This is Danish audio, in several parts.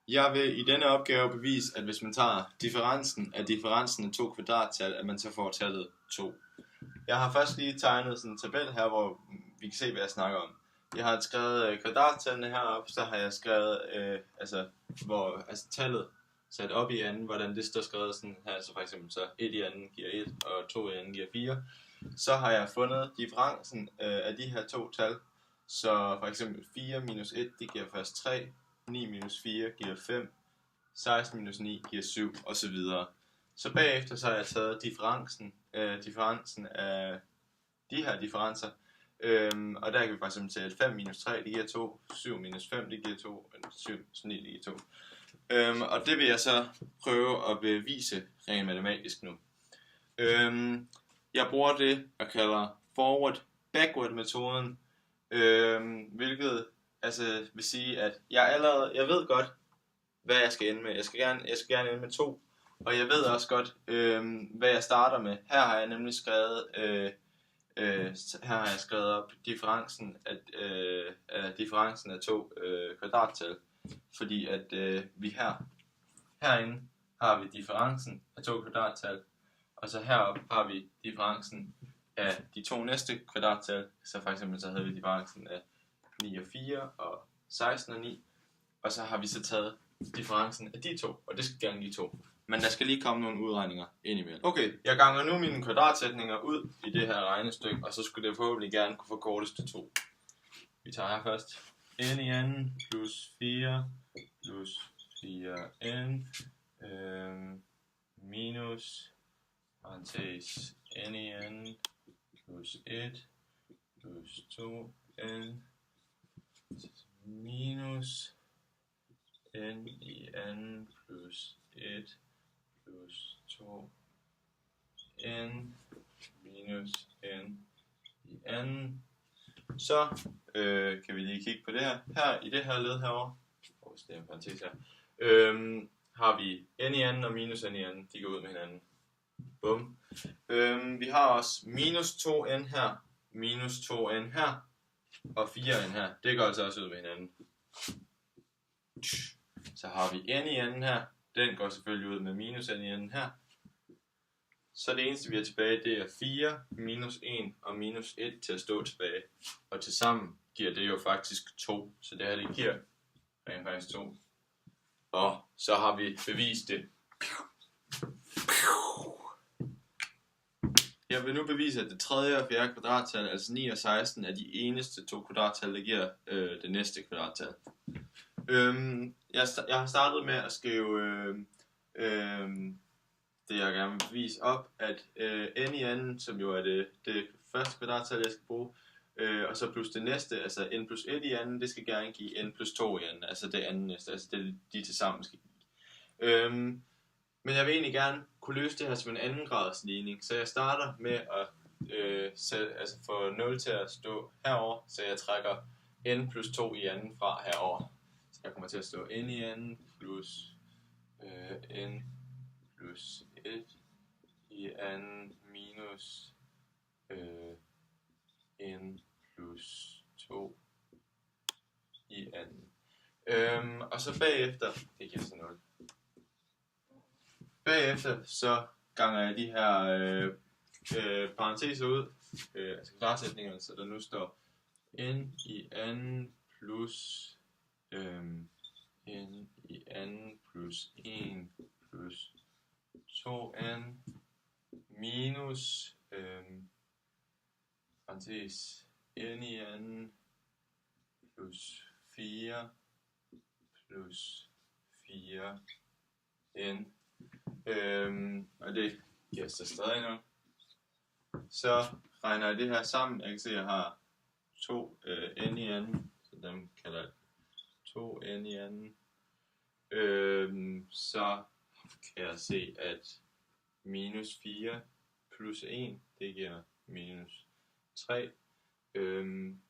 Jeg vil i denne opgave bevise, at hvis man tager differencen af to kvadrattal, at man så får tallet 2. Jeg har først lige tegnet sådan en tabel her, hvor vi kan se, hvad jeg snakker om. Jeg har skrevet kvadrattallene heroppe, så har jeg skrevet tallet sat op i anden, hvordan det står skrevet sådan her, så for eksempel så 1 i anden giver 1, og 2 i anden giver 4. Så har jeg fundet differencen af de her to tal, så for eksempel 4 minus 1, det giver først 3, 9 minus 4 giver 5, 16 minus 9 giver 7, osv. Så bagefter så har jeg taget differencen af de her differencer, og der kan vi for eksempel tage, at 5 minus 3 det giver 2, 7 minus 5 det giver 2, 7 minus 9 det giver 2. Og det vil jeg så prøve at bevise rent matematisk nu. Jeg bruger det, jeg kalder forward-backward metoden, hvilket altså vil sige, at jeg ved godt, hvad jeg skal ende med. Jeg skal gerne ende med 2, og jeg ved også godt, hvad jeg starter med. Her har jeg nemlig skrevet op differencen af to kvadrattal, fordi at vi herinde har vi differencen af to kvadrattal, og så heroppe har vi differencen af de to næste kvadrattal. Så for eksempel så havde vi differencen af 9 og 4 og 16 og 9, og så har vi så taget differencen af de to, og det skal gerne give 2. Men der skal lige komme nogle udregninger ind imellem. Okay, jeg ganger nu mine kvadratsætninger ud i det her regnestykke, og så skulle det forhåbentlig gerne kunne forkortes til 2. Vi tager her først n i anden plus 4 plus 4n minus parentes n i anden plus 1 plus 2n minus n i anden plus 1 plus 2n minus n i anden. Så kan vi lige kigge på det her. Her i det her led herovre, hvis det er en parentes her, har vi n i anden og minus n i anden. De går ud med hinanden. Bum. Vi har også minus 2n her, minus 2n her, og 4n her. Det går altså også ud med hinanden. Så har vi n i anden her. Den går selvfølgelig ud med minus n i anden her. Så det eneste vi har tilbage, det er 4 minus 1 og minus 1 til at stå tilbage. Og tilsammen giver det jo faktisk 2. Så det her det giver rent faktisk 2. Og så har vi bevist det. Jeg vil nu bevise, at det tredje og fjerde kvadrattal, altså 9 og 16, er de eneste to kvadrattal, der giver det næste kvadrattal. Jeg har startet med at skrive det jeg gerne vil bevise op, at n i anden, som jo er det første kvadrattal jeg skal bruge, og så plus det næste, altså n plus 1 i anden, det skal gerne give n plus 2 i anden, altså det andet næste, altså det de tilsammen skal give. Men jeg vil egentlig gerne kunne løse det her som en anden grads ligning, så jeg starter med at få 0 til at stå herover, så jeg trækker n plus 2 i anden fra herover. Så jeg kommer til at stå n i anden plus n plus 1 i anden minus n plus 2 i anden. Og så bagefter, det giver så 0. Bagefter så ganger jeg de her parenteser ud, altså kvadratsætningerne, så der nu står n i anden plus n i anden plus 1 plus 2n minus parentes n i anden plus 4 plus 4n. Og det giver så stadig noget. Så regner jeg det her sammen. Jeg kan se, at jeg har 2 n i anden, så dem kalder jeg 2 n i anden. Så kan jeg se, at minus 4 plus 1, det giver minus 3.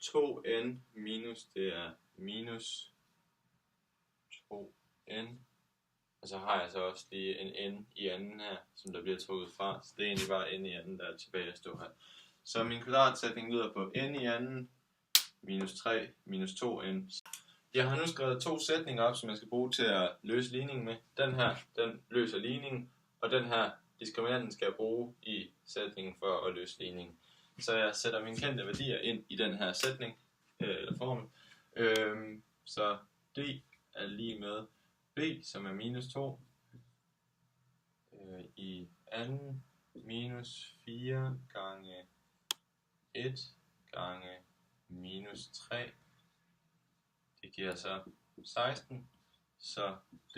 2n minus, det er minus 2n. Og så har jeg så også lige en n i anden her, som der bliver trukket fra. Så det er egentlig bare n i anden, der er tilbage at stå her. Så min kvadratsætning lyder på n i anden minus 3 minus 2n. Jeg har nu skrevet 2 sætninger op, som jeg skal bruge til at løse ligningen med. Den her, den løser ligningen, og den her diskriminanten skal jeg bruge i sætningen for at løse ligningen. Så jeg sætter mine kendte værdier ind i den her sætning, eller formel. Så D er lige med B, som er minus 2, i anden minus 4 gange 1 gange minus 3. Det giver så 16, så D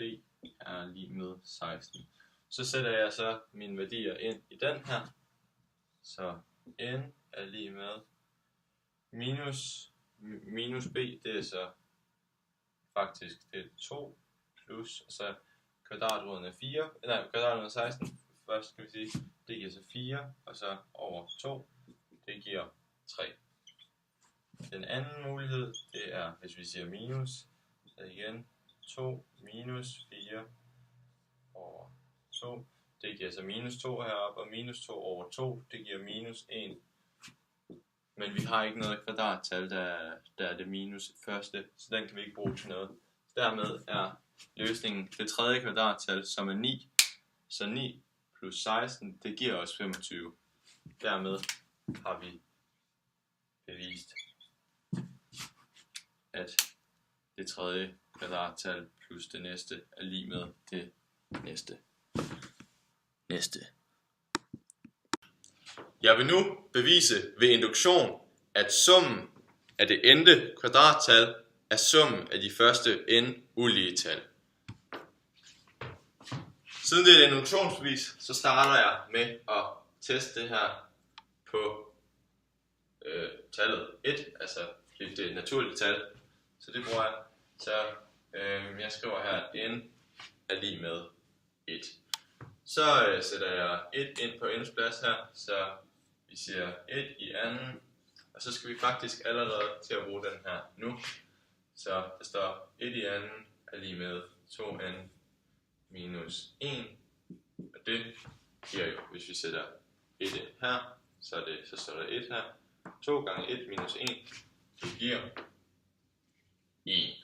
er lige med 16. Så sætter jeg så mine værdier ind i den her. Så N er lige med minus B, det er så faktisk det er 2 plus, og så kvadratroden er 4, nej, kvadratroden er 16. Først skal vi sige, det giver så 4, og så over 2, det giver 3. Den anden mulighed, det er, hvis vi siger minus, så igen 2 minus 4 over 2. Det giver så minus 2 heroppe, og minus 2 over 2, det giver minus 1. Men vi har ikke noget kvadrattal, der er det minus første, så den kan vi ikke bruge til noget. Dermed er løsningen det tredje kvadrattal, som er 9. Så 9 plus 16, det giver os 25. Dermed har vi bevist, at det tredje kvadrattal plus det næste er lige med det næste. Jeg vil nu bevise ved induktion, at summen af det endte kvadrattal er summen af de første n ulige tal. Siden det er et induktionsbevis, så starter jeg med at teste det her på tallet 1, altså det er et naturligt tal, så det bruger jeg. Så jeg skriver her, at n er lige med 1. Så sætter jeg 1 ind på n's plads her, så vi siger 1 i anden, og så skal vi faktisk allerede til at bruge den her nu. Så der står 1 i anden er lige med 2n minus 1, og det giver jo, hvis vi sætter 1 ind her, så står der 1 her. 2 gange 1 minus 1, det giver 1.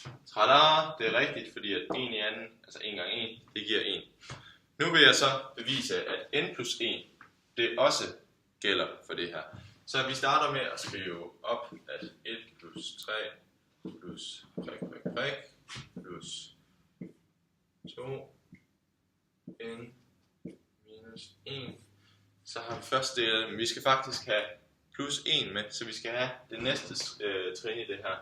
Tada! Det er rigtigt, fordi at 1 i anden, altså 1 gange 1, det giver 1. Nu vil jeg så bevise, at n plus 1, det også gælder for det her. Så vi starter med at skrive op, at 1 plus 3 plus plus 2 n minus 1. Så har vi først det, men vi skal faktisk have plus 1 med, så vi skal have det næste trin i det her.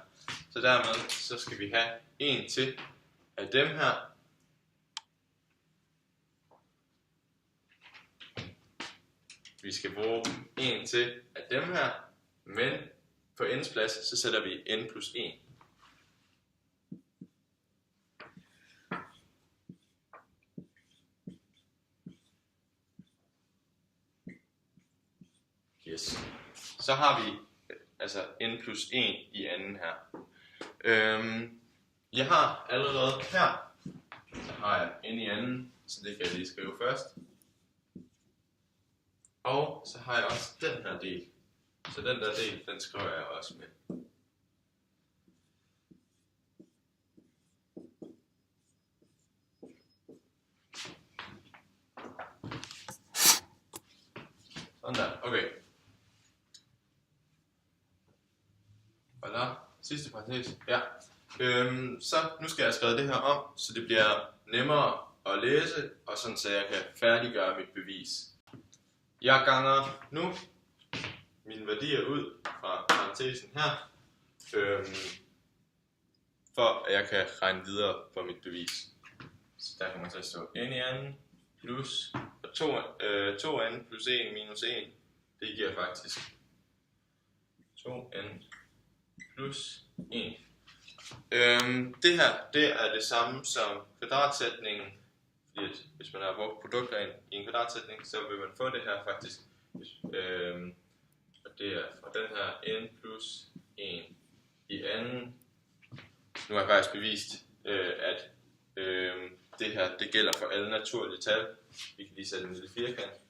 Så dermed så skal vi have 1 til af dem her. Vi skal bruge 1 til af dem her, men på n's plads, så sætter vi n plus 1. Yes. Så har vi altså n plus 1 i anden her. Jeg har allerede her, så har jeg n i anden, så det kan jeg lige skrive først. Og så har jeg også den her del. Så den der del, den skriver jeg også med. Sådan der, okay. Voilà, sidste parentes, ja. Så nu skal jeg skrive det her om, så det bliver nemmere at læse, og sådan så jeg kan færdiggøre mit bevis. Jeg ganger nu mine værdier ud fra parentesen her, for at jeg kan regne videre på mit bevis. Så der kommer til at stå n i anden plus 2n plus 1 minus 1, det giver faktisk 2n plus 1. Det her, det er det samme som kvadratsætningen, fordi hvis man har brugt produkter i en kvadratsætning, så vil man få det her faktisk. Og det er fra den her n plus 1 i anden. Nu har jeg faktisk bevist, at det her, det gælder for alle naturlige tal. Vi kan lige sætte en lille firkant.